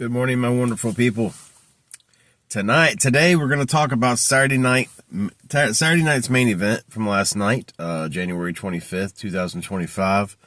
Good morning, my wonderful people. Today, we're going to talk about Saturday night's main event from last night, January 25th, 2025.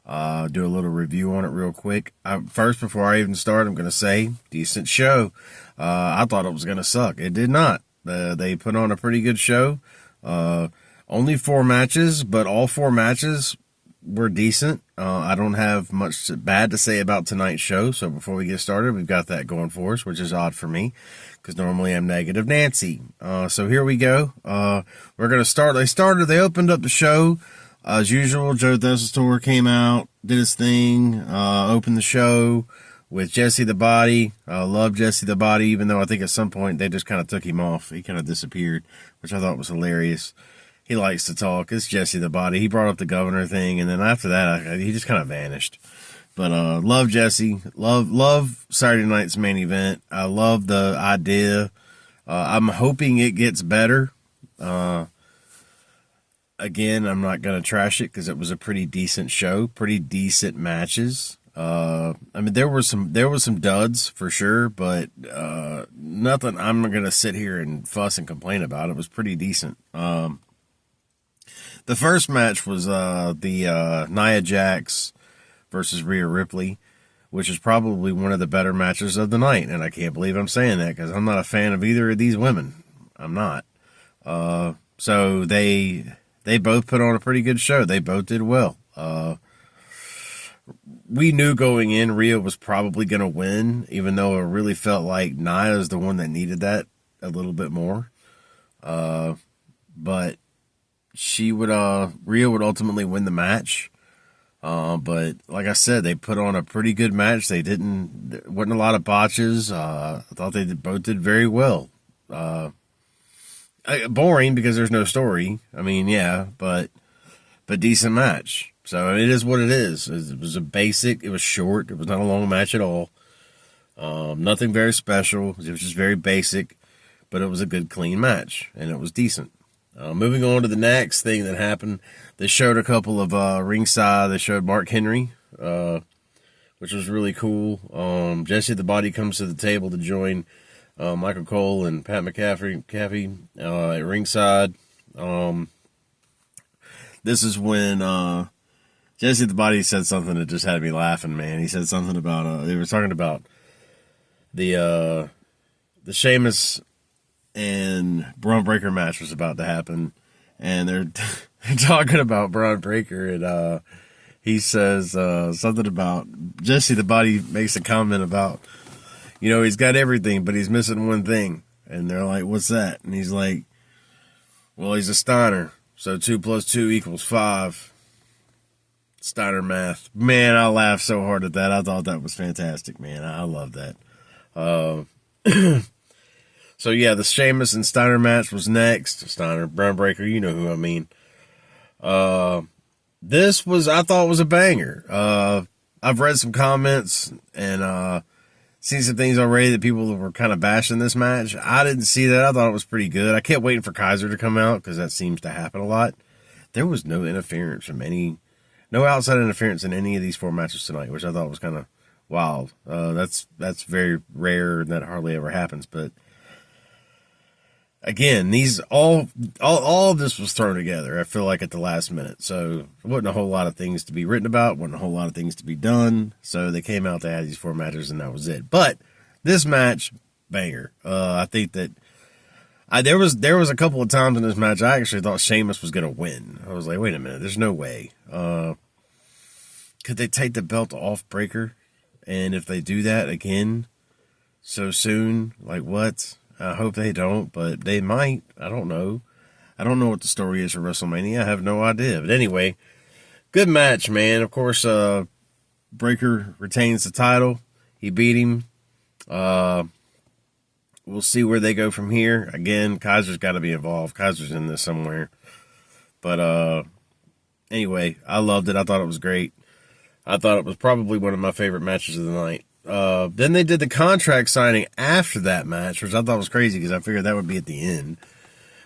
Do a little review on it real quick. First, before I even start, I'm going to say, decent show. I thought it was going to suck. It did not. They put on a pretty good show. Only 4 matches, but all 4 matches were decent. I don't have much bad to say about tonight's show, so before we get started, we've got that going for us, which is odd for me, because normally I'm negative Nancy. So here we go. We're going to start. They opened up the show. As usual, Joe Thessaltor came out, did his thing, opened the show with Jesse the Body. I love Jesse the Body, even though I think at some point they just kind of took him off. He kind of disappeared, which I thought was hilarious. He likes to talk. It's Jesse the Body. He brought up the governor thing, and then after that, he just kind of vanished. But love Jesse. Love Saturday night's main event. I love the idea. I'm hoping it gets better. Again, I'm not going to trash it because it was a pretty decent show, pretty decent matches. I mean, there was some duds for sure, but nothing I'm going to sit here and fuss and complain about. It was pretty decent. The first match was the Nia Jax versus Rhea Ripley, which is probably one of the better matches of the night. And I can't believe I'm saying that because I'm not a fan of either of these women. I'm not. So they both put on a pretty good show. They both did well. We knew going in Rhea was probably going to win, even though it really felt like Nia is the one that needed that a little bit more. But Rhea would ultimately win the match. But like I said, they put on a pretty good match. There wasn't a lot of botches. I thought they both did very well. Boring because there's no story. I mean, yeah, but decent match. So it is what it is. It was it was short. It was not a long match at all. Nothing very special. It was just very basic, but it was a good, clean match, and it was decent. Moving on to the next thing that happened, they showed a couple of ringside. They showed Mark Henry, which was really cool. Jesse the Body comes to the table to join Michael Cole and Pat McAfee at ringside. This is when Jesse the Body said something that just had me laughing, man. He said something about they were talking about the Sheamus and Braun Breaker match was about to happen, and they're talking about Braun Breaker, and he says something about Jesse the Body makes a comment about, he's got everything, but he's missing one thing, and they're like, what's that? And he's like, well, he's a Steiner, so 2 + 2 = 5. Steiner math. Man, I laughed so hard at that. I thought that was fantastic, man. I love that. So, yeah, the Sheamus and Steiner match was next. Steiner, Braun Breaker, you know who I mean. This I thought was a banger. I've read some comments and seen some things already that people were kind of bashing this match. I didn't see that. I thought it was pretty good. I kept waiting for Kaiser to come out because that seems to happen a lot. There was no interference no outside interference in any of these 4 matches tonight, which I thought was kind of wild. That's very rare and that hardly ever happens, but again, all of this was thrown together, I feel like, at the last minute. So there wasn't a whole lot of things to be written about, wasn't a whole lot of things to be done. So they came out, they had these 4 matches, and that was it. But this match, banger. I think that there was a couple of times in this match I actually thought Sheamus was going to win. I was like, wait a minute, there's no way. Could they take the belt off Breaker? And if they do that again so soon, like what? I hope they don't, but they might. I don't know. I don't know what the story is for WrestleMania. I have no idea. But anyway, good match, man. Of course, Breaker retains the title. He beat him. We'll see where they go from here. Again, Kaiser's got to be involved. Kaiser's in this somewhere. But anyway, I loved it. I thought it was great. I thought it was probably one of my favorite matches of the night. Then they did the contract signing after that match, which I thought was crazy because I figured that would be at the end.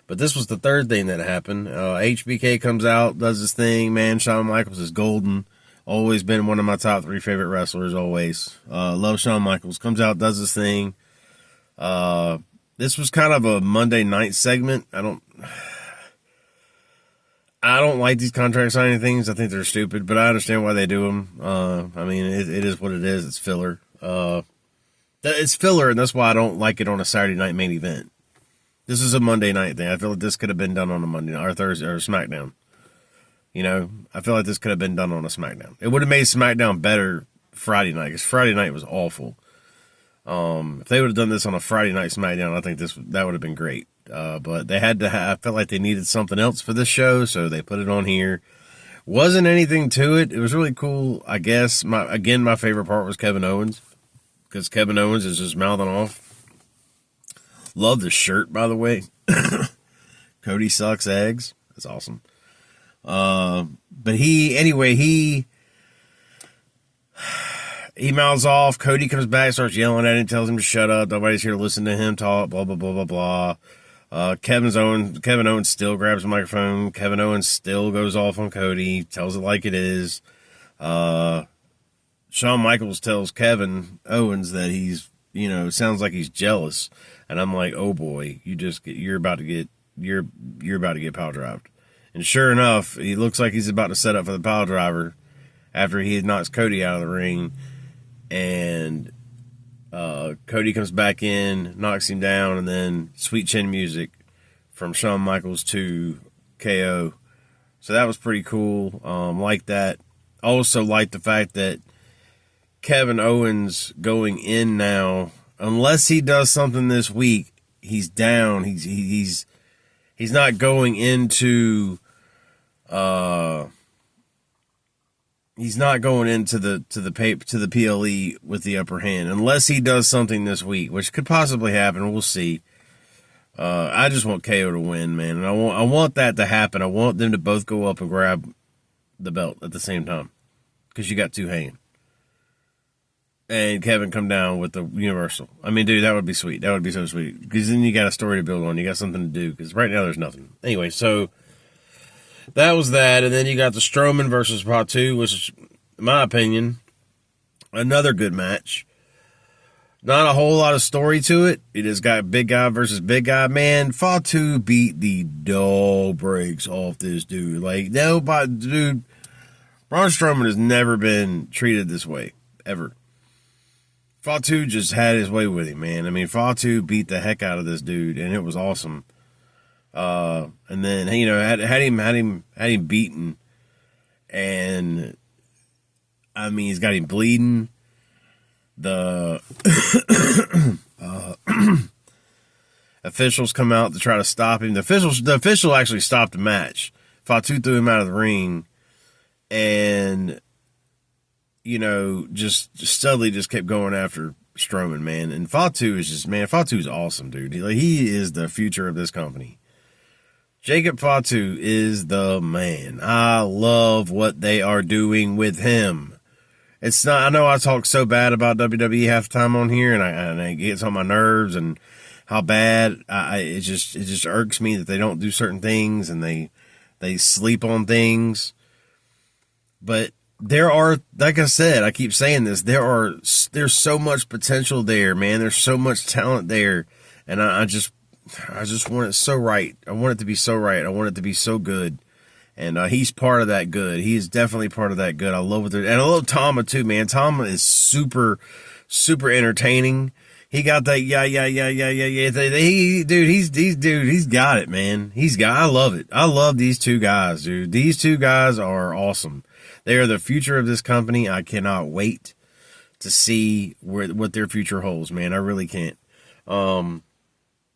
But this was the third thing that happened. HBK comes out, does his thing. Man, Shawn Michaels is golden. Always been one of my top 3 favorite wrestlers, always. Love Shawn Michaels. Comes out, does his thing. This was kind of a Monday night segment. I don't like these contract signing things. I think they're stupid, but I understand why they do them. I mean, it is what it is. It's filler. It's filler, and that's why I don't like it on a Saturday night main event. This is a Monday night thing. I feel like this could have been done on a Monday night or Thursday or SmackDown. You know, I feel like this could have been done on a SmackDown. It would have made SmackDown better Friday night, because Friday night was awful. If they would have done this on a Friday night SmackDown, I think that would have been great. But they had to I felt like they needed something else for this show, so they put it on here. Wasn't anything to it. It was really cool, I guess. My favorite part was Kevin Owens, because Kevin Owens is just mouthing off. Love the shirt, by the way. Cody sucks eggs. That's awesome. But he mouths off. Cody comes back, starts yelling at him, tells him to shut up. Nobody's here to listen to him talk, blah, blah, blah, blah, blah. Kevin Owens still grabs the microphone. Kevin Owens still goes off on Cody, tells it like it is. Shawn Michaels tells Kevin Owens that he's, sounds like he's jealous. And I'm like, oh boy, you're about to get power drived. And sure enough, he looks like he's about to set up for the pile driver after he knocks Cody out of the ring. And Cody comes back in, knocks him down, and then sweet chin music from Shawn Michaels to KO. So that was pretty cool. Like that. Also like the fact that Kevin Owens going in now, unless he does something this week, he's down. He's not going into he's not going into the PLE with the upper hand unless he does something this week, which could possibly happen. We'll see. I just want KO to win, man, and I want that to happen. I want them to both go up and grab the belt at the same time, because you got two hanging. And Kevin come down with the Universal. I mean, dude, that would be sweet. That would be so sweet, because then you got a story to build on. You got something to do, because right now there's nothing. Anyway, so that was that. And then you got the Strowman versus Fatu, which is, in my opinion, another good match. Not a whole lot of story to it. It has got big guy versus big guy. Man, Fatu beat the dog breaks off this dude. Like, nobody, dude, Braun Strowman has never been treated this way, ever. Fatu just had his way with him, man. I mean, Fatu beat the heck out of this dude, and it was awesome. And then, had him beaten, and I mean, he's got him bleeding. The officials come out to try to stop him. The official actually stopped the match. Fatu threw him out of the ring, and just steadily just kept going after Strowman, man. And Fatu is just, man, Fatu's awesome, dude. He is the future of this company. Jacob Fatu is the man. I love what they are doing with him. It's not, I know I talk so bad about WWE half the time on here, and it gets on my nerves and how bad it just irks me that they don't do certain things and they sleep on things. But there are, like I said, I keep saying this, there's so much potential there, man. There's so much talent there, and I just want it so right. I want it to be so right. I want it to be so good. And he's part of that good. He is definitely part of that good. I love it. And I love Tama too, man. Tama is super, super entertaining. He got that, yeah. He's got it, man. I love it. I love these two guys, dude. These two guys are awesome. They are the future of this company. I cannot wait to see what their future holds, man. I really can't.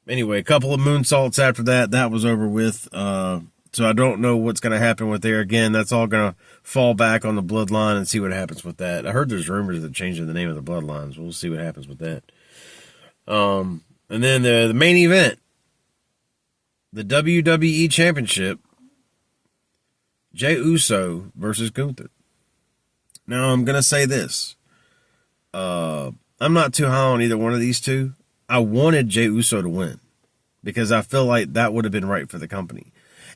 Anyway, a couple of moonsaults after that. That was over with. So I don't know what's going to happen with there. Again, that's all going to fall back on the Bloodline and see what happens with that. I heard there's rumors of changing the name of the Bloodlines. We'll see what happens with that. And then the main event, the WWE Championship, Jey Uso versus Gunther. Now, I'm going to say this. I'm not too high on either one of these two. I wanted Jey Uso to win because I feel like that would have been right for the company.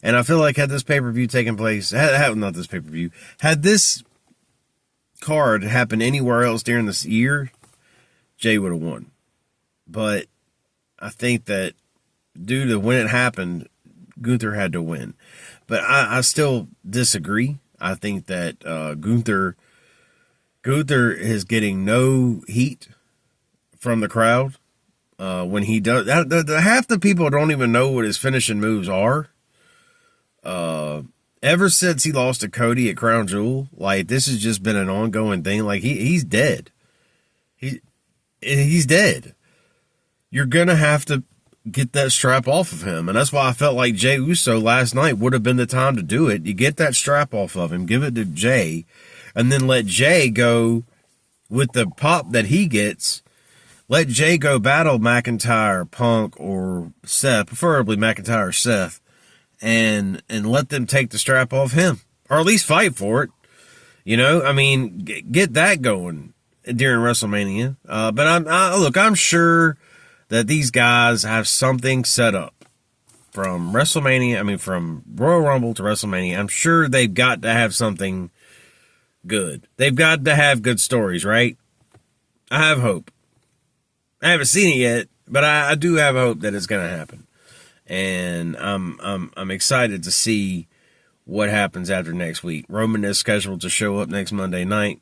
And I feel like had this pay-per-view taken place, not this pay-per-view, had this card happened anywhere else during this year, Jay would have won. But I think that due to when it happened, Gunther had to win. But I still disagree. I think that Gunther is getting no heat from the crowd when he does. Half the people don't even know what his finishing moves are. Ever since he lost to Cody at Crown Jewel, like, this has just been an ongoing thing. Like, he's dead. He's dead. You're gonna have to get that strap off of him. And that's why I felt like Jey Uso last night would have been the time to do it. You get that strap off of him, give it to Jey, and then let Jey go with the pop that he gets. Let Jey go battle McIntyre, Punk, or Seth, preferably McIntyre or Seth, and let them take the strap off him, or at least fight for it. You know, I mean, get that going during WrestleMania. But I'm sure that these guys have something set up from WrestleMania. From Royal Rumble to WrestleMania. I'm sure they've got to have something good. They've got to have good stories, right? I have hope. I haven't seen it yet, but I do have hope that it's going to happen. And I'm excited to see what happens after next week. Roman is scheduled to show up next Monday night,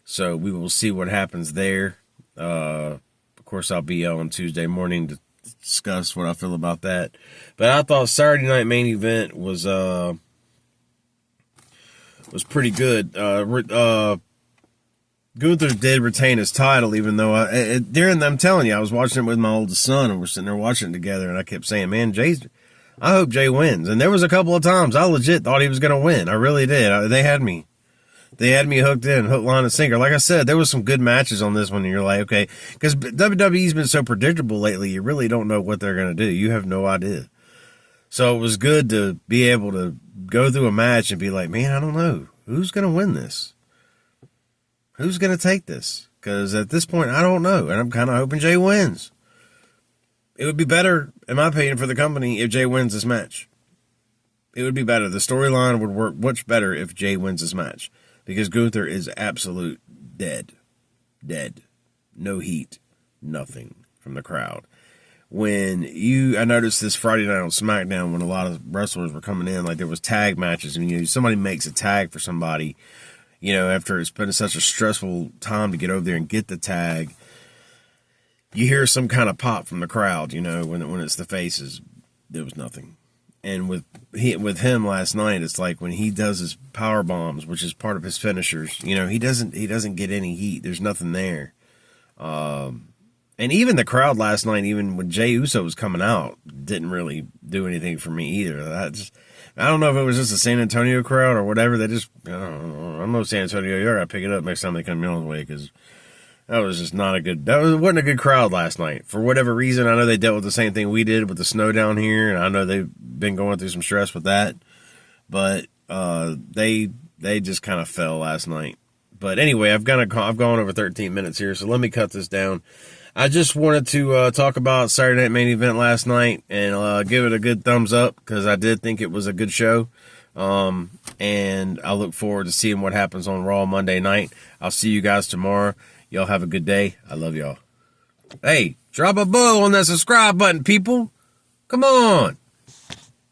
so we will see what happens there. Of course, I'll be on Tuesday morning to discuss what I feel about that. But I thought Saturday night main event was pretty good. Gunther did retain his title, even though I'm telling you, I was watching it with my oldest son, and we're sitting there watching it together, and I kept saying, man, I hope Jey wins. And there was a couple of times I legit thought he was going to win. I really did. They had me hooked in, hook, line, and sinker. Like I said, there was some good matches on this one, and you're like, okay, because WWE's been so predictable lately, you really don't know what they're going to do. You have no idea. So it was good to be able to go through a match and be like, man, I don't know. Who's going to win this? Who's going to take this? Because at this point, I don't know, and I'm kind of hoping Jey wins. It would be better, in my opinion, for the company if Jey wins this match. It would be better. The storyline would work much better if Jey wins this match. Because Gunther is absolute dead. Dead. No heat. Nothing from the crowd. I noticed this Friday night on SmackDown when a lot of wrestlers were coming in, like there was tag matches, and somebody makes a tag for somebody, after it's been such a stressful time to get over there and get the tag, you hear some kind of pop from the crowd, when it's the faces. There was nothing. And with him last night, it's like when he does his power bombs, which is part of his finishers, he doesn't get any heat. There's nothing there. And even the crowd last night, even when Jey Uso was coming out, didn't really do anything for me either. I don't know if it was just a San Antonio crowd or whatever. They just, I don't know, San Antonio, you gotta pick it up next time they come your way, because that was just wasn't a good crowd last night. For whatever reason, I know they dealt with the same thing we did with the snow down here, and I know they've been going through some stress with that. But they just kind of fell last night. But anyway, I've gone over 13 minutes here, so let me cut this down. I just wanted to talk about Saturday Night Main Event last night and give it a good thumbs up, because I did think it was a good show. And I look forward to seeing what happens on Raw Monday night. I'll see you guys tomorrow. Y'all have a good day. I love y'all. Hey, drop a bow on that subscribe button, people. Come on.